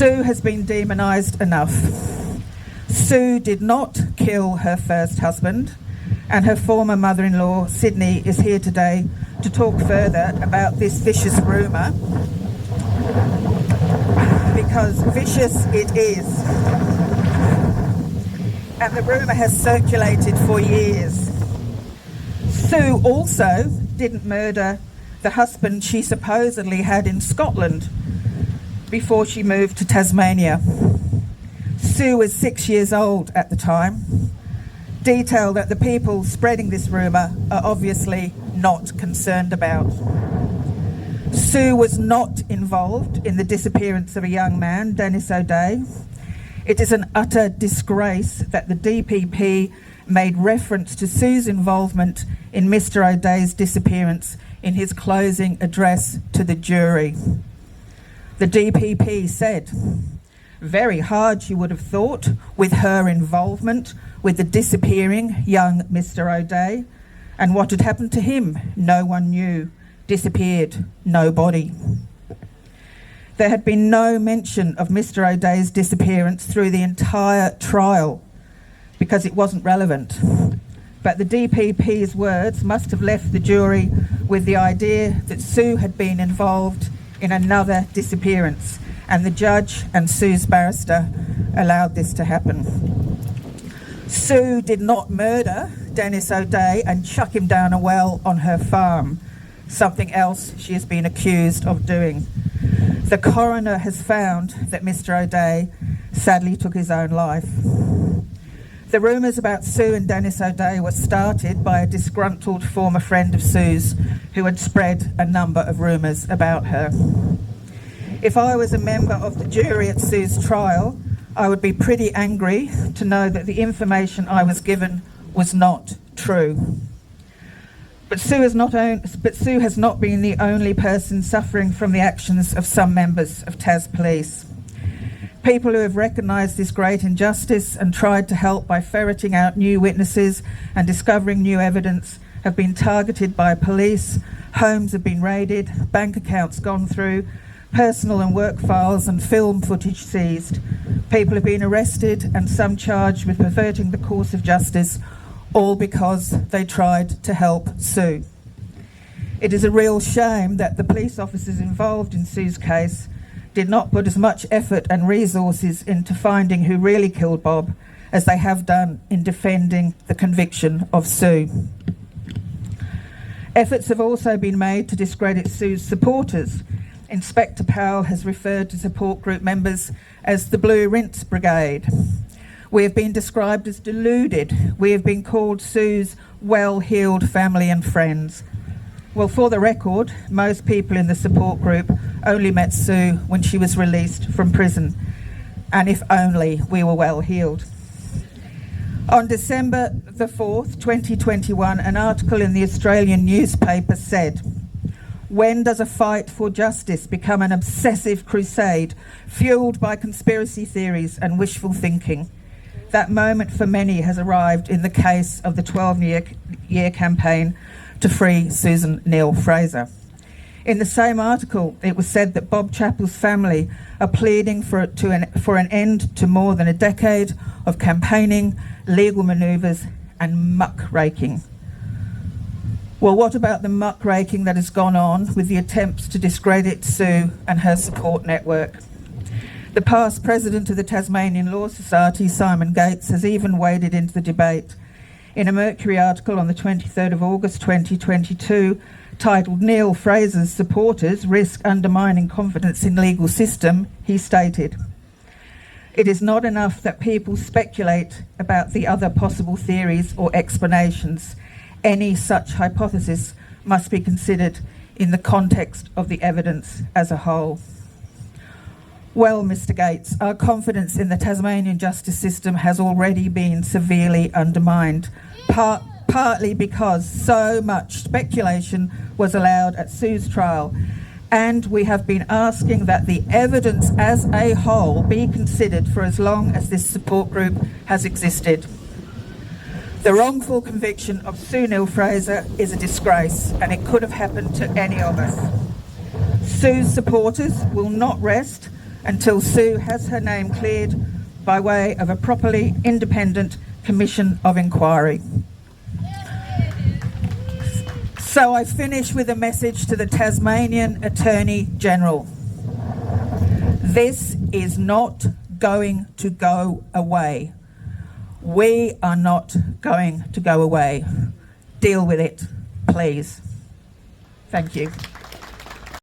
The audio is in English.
Sue has been demonised enough. Sue did not kill her first husband, and her former mother-in-law, Sydney, is here today to talk further about this vicious rumour, because vicious it is. And the rumour has circulated for years. Sue also didn't murder the husband she supposedly had in Scotland before she moved to Tasmania. Sue was 6 years old at the time. Detail that the people spreading this rumour are obviously not concerned about. Sue was not involved in the disappearance of a young man, Dennis O'Dea. It is an utter disgrace that the DPP made reference to Sue's involvement in Mr. O'Dea's disappearance in his closing address to the jury. The DPP said, very hard, she would have thought, with her involvement with the disappearing young Mr. O'Dea. And what had happened to him? No one knew. Disappeared. No body. There had been no mention of Mr. O'Dea's disappearance through the entire trial because it wasn't relevant. But the DPP's words must have left the jury with the idea that Sue had been involved in another disappearance, and the judge and Sue's barrister allowed this to happen. Sue did not murder Dennis O'Dea and chuck him down a well on her farm, something else she has been accused of doing. The coroner has found that Mr. O'Dea sadly took his own life. The rumours about Sue and Dennis O'Dea were started by a disgruntled former friend of Sue's who had spread a number of rumours about her. If I was a member of the jury at Sue's trial, I would be pretty angry to know that the information I was given was not true. But Sue has not been the only person suffering from the actions of some members of Tas Police. People who have recognised this great injustice and tried to help by ferreting out new witnesses and discovering new evidence have been targeted by police, homes have been raided, bank accounts gone through, personal and work files and film footage seized. People have been arrested and some charged with perverting the course of justice, all because they tried to help Sue. It is a real shame that the police officers involved in Sue's case did not put as much effort and resources into finding who really killed Bob as they have done in defending the conviction of Sue. Efforts have also been made to discredit Sue's supporters. Inspector Powell has referred to support group members as the Blue Rinse Brigade. We have been described as deluded. We have been called Sue's well-heeled family and friends. Well, for the record, most people in the support group only met Sue when she was released from prison, and if only we were well-heeled. On December the 4th, 2021, an article in the Australian newspaper said, "When does a fight for justice become an obsessive crusade fueled by conspiracy theories and wishful thinking? That moment for many has arrived in the case of the 12-year campaign to free Sue Neill-Fraser." In the same article, it was said that Bob Chappell's family are pleading for an end to more than a decade of campaigning, legal manoeuvres and muckraking. Well, what about the muckraking that has gone on with the attempts to discredit Sue and her support network? The past president of the Tasmanian Law Society, Simon Gates, has even waded into the debate. In a Mercury article on the 23rd of August 2022, titled "Neill-Fraser's Supporters Risk Undermining Confidence in Legal System," he stated, "It is not enough that people speculate about the other possible theories or explanations. Any such hypothesis must be considered in the context of the evidence as a whole." Well, Mr. Gates, our confidence in the Tasmanian justice system has already been severely undermined, partly because so much speculation was allowed at Sue's trial, and we have been asking that the evidence as a whole be considered for as long as this support group has existed. The wrongful conviction of Sue Neill-Fraser is a disgrace, and it could have happened to any of us. Sue's supporters will not rest until Sue has her name cleared by way of a properly independent commission of inquiry. So I finish with a message to the Tasmanian Attorney General. This is not going to go away. We are not going to go away. Deal with it, please. Thank you.